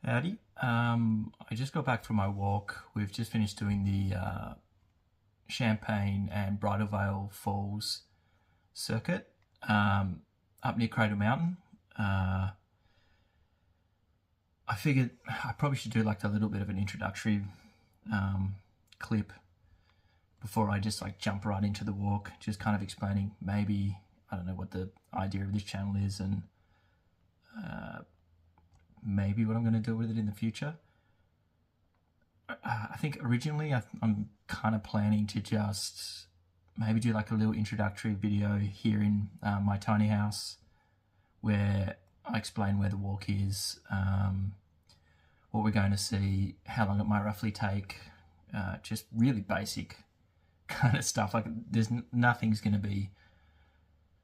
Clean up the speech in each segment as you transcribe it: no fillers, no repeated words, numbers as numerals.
Howdy. I just got back from my walk. We've just finished doing the Champaign and Bridal Falls circuit up near Cradle Mountain. I figured I probably should do like a little bit of an introductory clip before I just like jump right into the walk, just kind of explaining maybe, I don't know what the idea of this channel is and maybe what I'm going to do with it in the future. I think originally I'm kind of planning to just maybe do like a little introductory video here in my tiny house where I explain where the walk is, what we're going to see, how long it might roughly take, just really basic kind of stuff. Like there's nothing's going to be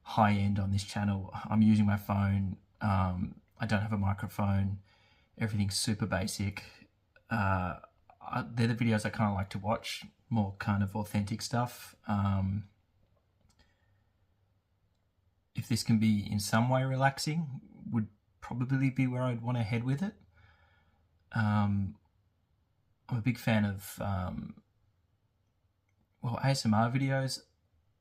high end on this channel. I'm using my phone. I don't have a microphone. Everything's super basic. They're the videos I kind of like to watch, more kind of authentic stuff. If this can be in some way relaxing, would probably be where I'd want to head with it. I'm a big fan of ASMR videos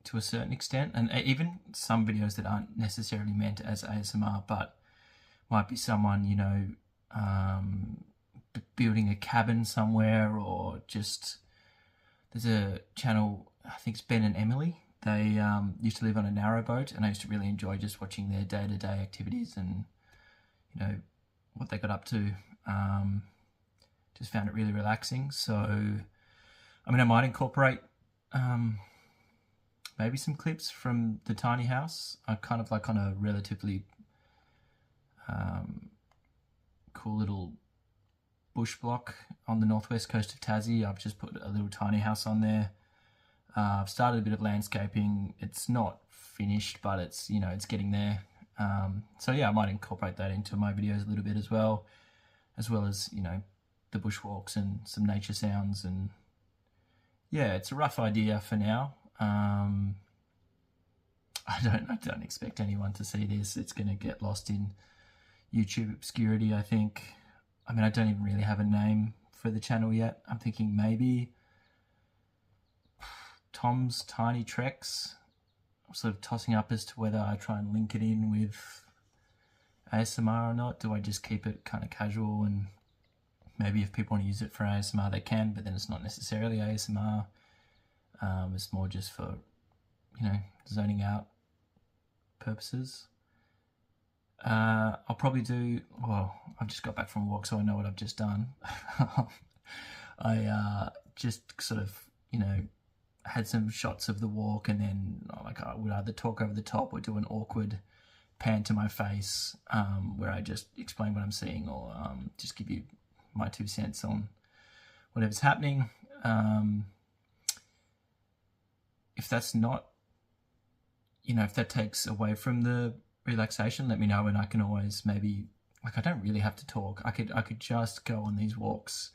to a certain extent, and even some videos that aren't necessarily meant as ASMR, but might be someone, you know, building a cabin somewhere, or just, there's a channel, I think it's Ben and Emily. They used to live on a narrowboat, and I used to really enjoy just watching their day-to-day activities and, you know, what they got up to. Just found it really relaxing. So, I mean, I might incorporate maybe some clips from the tiny house. I kind of like on a relatively cool little bush block on the northwest coast of Tassie. I've just put a little tiny house on there. I've started a bit of landscaping. It's not finished, but it's, you know, it's getting there. So yeah, I might incorporate that into my videos a little bit as well as, you know, the bushwalks and some nature sounds. And yeah, it's a rough idea for now. I don't expect anyone to see this. It's going to get lost in YouTube obscurity, I think. I mean, I don't even really have a name for the channel yet. I'm thinking maybe Tom's Tiny Treks. I'm sort of tossing up as to whether I try and link it in with ASMR or not. Do I just keep it kind of casual, and maybe if people want to use it for ASMR they can, but then it's not necessarily ASMR. It's more just for, you know, zoning out purposes. I'll probably do, well, I've just got back from a walk, so I know what I've just done. I just sort of, you know, had some shots of the walk, and then like I would either talk over the top or do an awkward pan to my face where I just explain what I'm seeing, or just give you my 2 cents on whatever's happening. If that's not, you know, if that takes away from the relaxation, let me know, and I can always maybe, like, I don't really have to talk. I could just go on these walks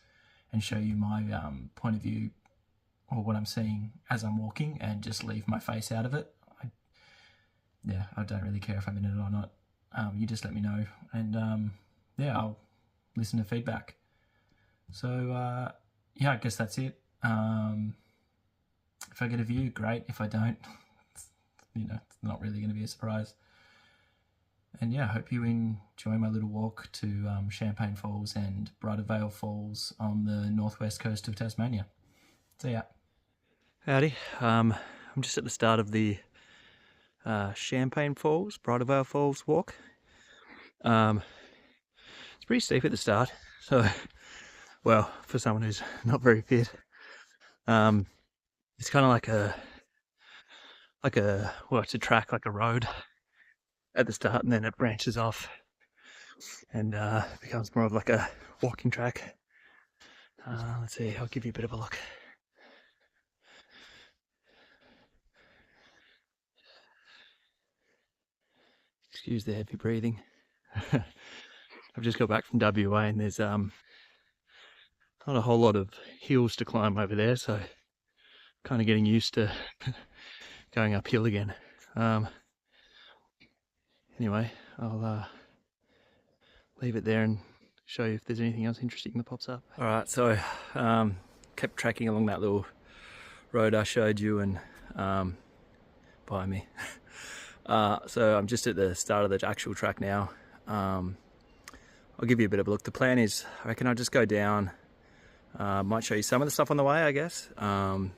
and show you my point of view, or what I'm seeing as I'm walking, and just leave my face out of it. I don't really care if I'm in it or not. You just let me know, and yeah, I'll listen to feedback. So yeah, I guess that's it. If I get a view, great. If I don't, you know, it's not really going to be a surprise. And yeah, I hope you enjoy my little walk to Champaign Falls and Bridal Falls on the northwest coast of Tasmania. See ya. Howdy. I'm just at the start of the Champaign Falls, Bridal Falls walk. It's pretty steep at the start, so, well, for someone who's not very fit, it's kind of like well, it's a track, like a road at the start, and then it branches off and becomes more of like a walking track. Let's see, I'll give you a bit of a look. Excuse the heavy breathing. I've just got back from WA, and there's not a whole lot of hills to climb over there, so kind of getting used to going uphill again. Anyway, I'll leave it there and show you if there's anything else interesting that pops up. All right, so kept tracking along that little road I showed you, and behind me. So I'm just at the start of the actual track now. I'll give you a bit of a look. The plan is, I reckon I'll just go down, might show you some of the stuff on the way, I guess. And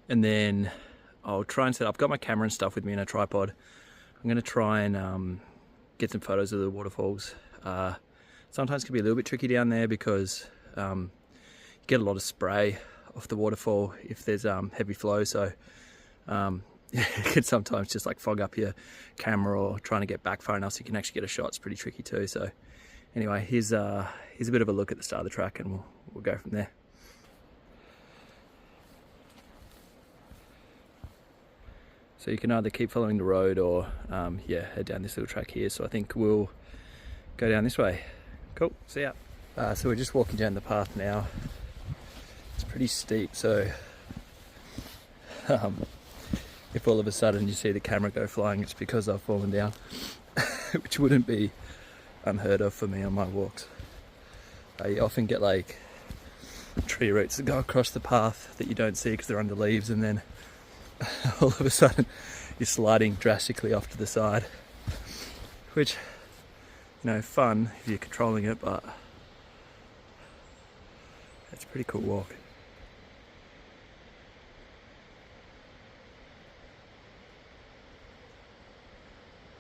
then I'll try and I've got my camera and stuff with me in a tripod. I'm gonna try and get some photos of the waterfalls. Sometimes it can be a little bit tricky down there because you get a lot of spray off the waterfall if there's heavy flow, so it can sometimes just like fog up your camera, or trying to get back far enough so you can actually get a shot. It's pretty tricky too. So anyway, here's a bit of a look at the start of the track, and we'll go from there. So you can either keep following the road or yeah, head down this little track here. So I think we'll go down this way. Cool, see ya. So we're just walking down the path now. It's pretty steep, so if all of a sudden you see the camera go flying, it's because I've fallen down, which wouldn't be unheard of for me on my walks. You often get like tree roots that go across the path that you don't see because they're under leaves, and then all of a sudden you're sliding drastically off to the side, which, you know, fun if you're controlling it, but it's a pretty cool walk.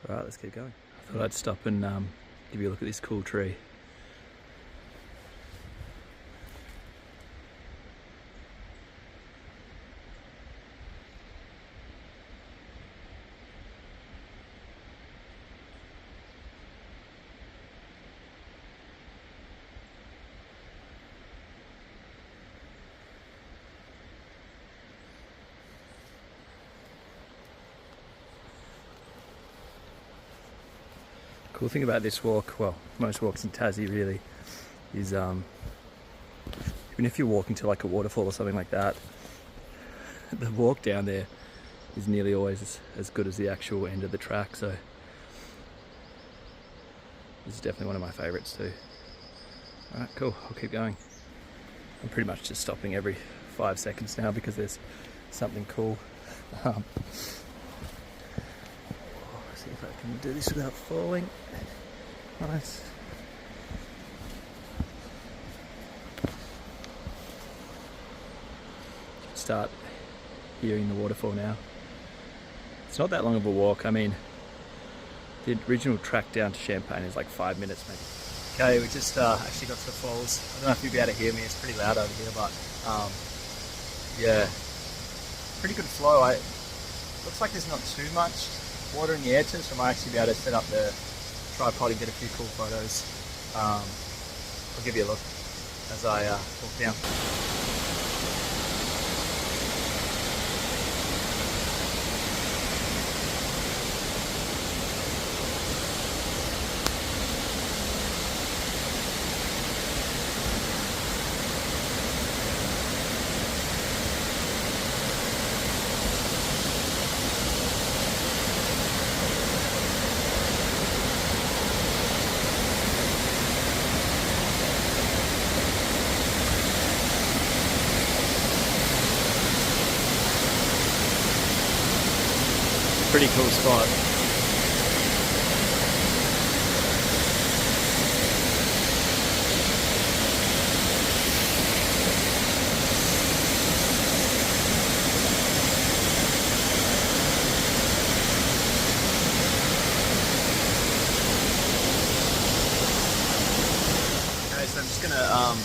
Alright, let's keep going. I thought I'd stop and give you a look at this cool tree. Cool thing about this walk, well, most walks in Tassie really, is even if you're walking to like a waterfall or something like that, the walk down there is nearly always as good as the actual end of the track. So this is definitely one of my favourites too. Alright, cool, I'll keep going. I'm pretty much just stopping every 5 seconds now because there's something cool. See if I can do this without falling. Nice. Start hearing the waterfall now. It's not that long of a walk. I mean, the original track down to Champaign is like 5 minutes maybe. Okay, we just actually got to the falls. I don't know if you'll be able to hear me. It's pretty loud over here, but yeah, pretty good flow. Looks like there's not too much water in the air too, so I might actually be able to set up the tripod and get a few cool photos. I'll give you a look as I walk down. Pretty cool spot. Okay, so I'm just gonna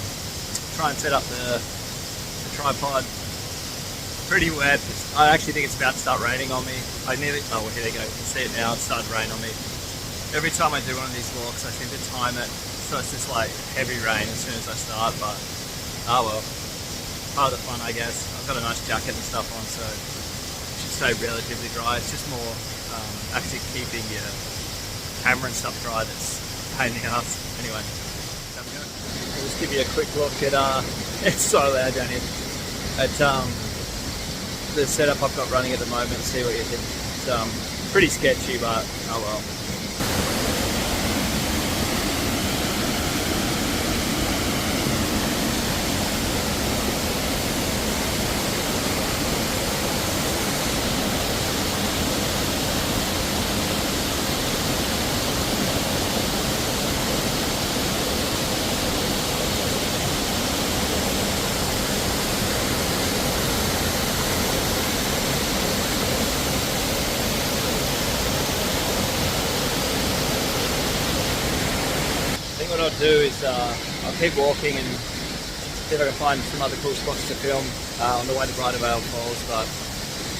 try and set up the tripod. Pretty wet. I actually think it's about to start raining on me. Oh, well, here they go. You can see it now. It's starting to rain on me. Every time I do one of these walks, I seem to time it so it's just like heavy rain as soon as I start, but oh well. Part of the fun, I guess. I've got a nice jacket and stuff on, so it should stay relatively dry. It's just more actually keeping your camera and stuff dry that's a pain in the ass. Anyway, have a go. I'll just give you a quick look at, it's so loud down here, at the setup I've got running at the moment. See what you think. It's pretty sketchy, but oh well. what I'll do is I'll keep walking and see if I can find some other cool spots to film on the way to Bridal Falls, but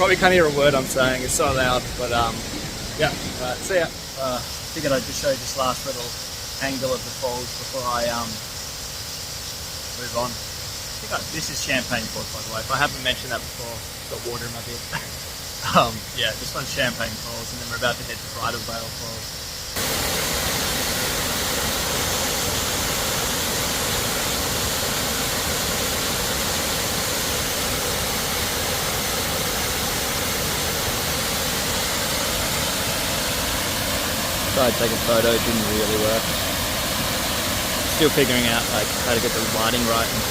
probably can't hear a word I'm saying, it's so loud, but yeah, alright, see ya. Figured I'd just show you this last little angle of the falls before I move on. This is Champaign Falls, by the way, if I haven't mentioned that before. Got water in my beard. Yeah, this one's Champaign Falls, and then we're about to head to Bridal Falls. Tried to take a photo, it didn't really work. Still figuring out like how to get the lighting right and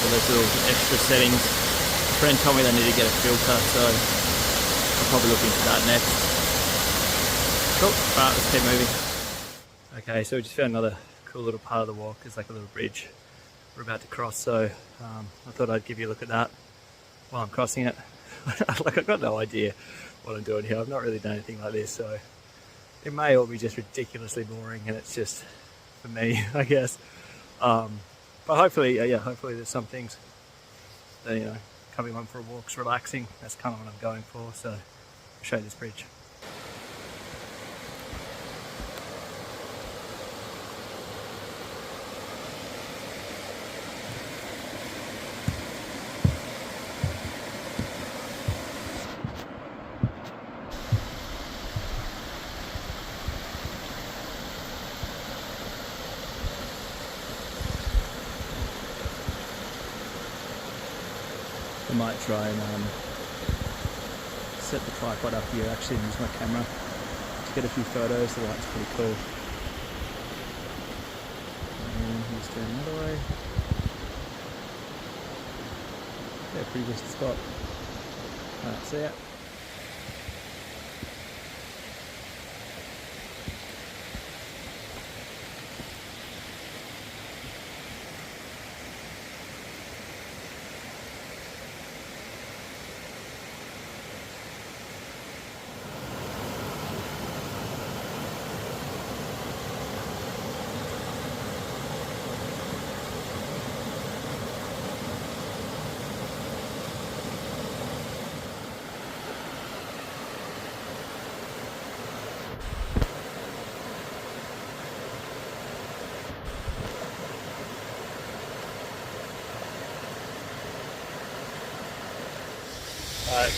all those little extra settings. A friend told me they need to get a filter, so I'll probably look into that next. Cool, alright, let's keep moving. Okay, so we just found another cool little part of the walk. There's like a little bridge we're about to cross, so I thought I'd give you a look at that while I'm crossing it. Like, I've got no idea what I'm doing here. I've not really done anything like this, so it may all be just ridiculously boring and it's just for me, I guess. But hopefully, yeah, hopefully there's some things that, you know, coming on for a walk's relaxing. That's kind of what I'm going for, so I'll show you this bridge. I might try and set the tripod up here actually and use my camera to get a few photos. The light's pretty cool. And he's turning the other way. Yeah, pretty decent spot. Alright, see ya.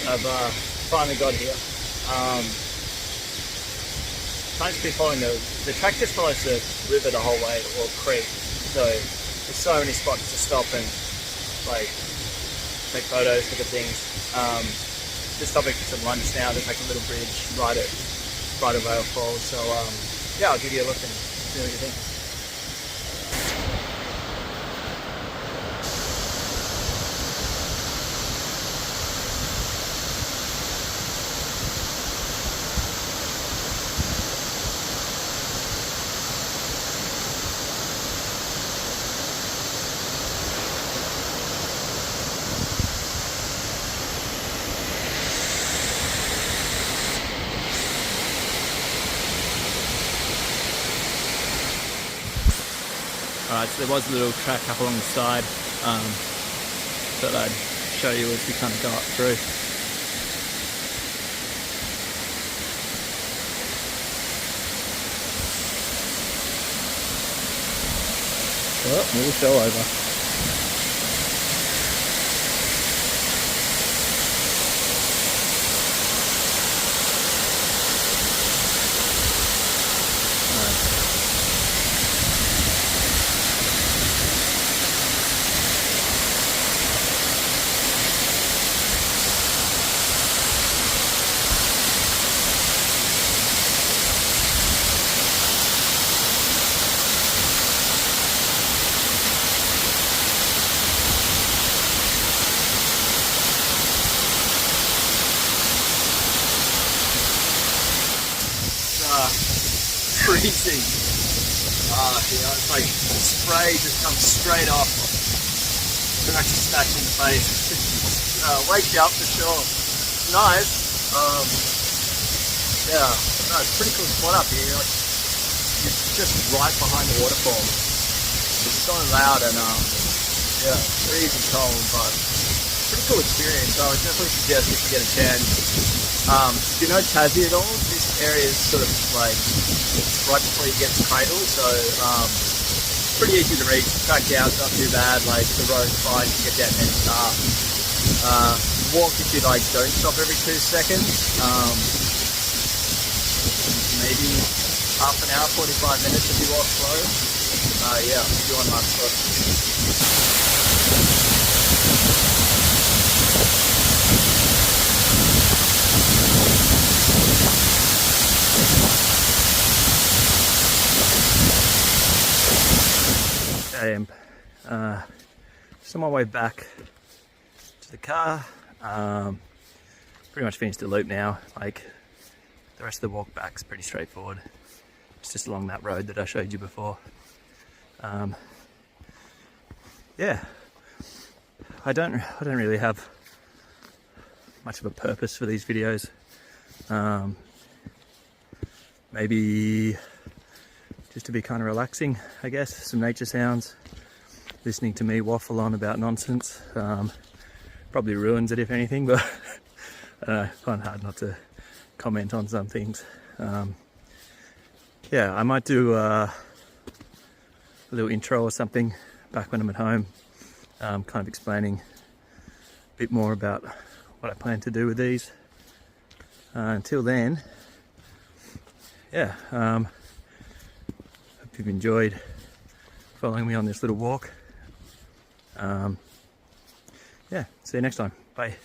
I've finally got here. Trying to be following the track just follows the river the whole way, or creek. So there's so many spots to stop and like take photos, look at things. Just stopping for some lunch now. There's like a little bridge right at Bridal Falls. So yeah, I'll give you a look and see what you think. Alright, so there was a little track up along the side that I'd show you as we kind of go up through. Oh, we'll show over. Freezing. You know, it's like spray just comes straight off. It's actually smacked in the face. Wakes you up for sure. It's nice. Yeah, no, it's a pretty cool spot up here. Like, you just right behind the waterfall. It's so loud and yeah, freezing cold, but pretty cool experience. I would definitely suggest if you get a chance. Do you know Tassie at all? This area is sort of like right before you get to Cradle, so pretty easy to reach. Track down, it's not too bad. Like the road's fine, you get down any car. Walk if you like, don't stop every 2 seconds. Maybe half an hour, 45 minutes if you walk slow. Yeah, if you want my spot. I am just on my way back to the car. Pretty much finished the loop now. Like the rest of the walk back's pretty straightforward. It's just along that road that I showed you before. Yeah, I don't really have much of a purpose for these videos. Maybe just to be kind of relaxing, I guess. Some nature sounds, listening to me waffle on about nonsense. Probably ruins it if anything, but I find it hard not to comment on some things. Yeah, I might do a little intro or something back when I'm at home, kind of explaining a bit more about what I plan to do with these. Until then, yeah, hope you've enjoyed following me on this little walk. Yeah, see you next time. Bye.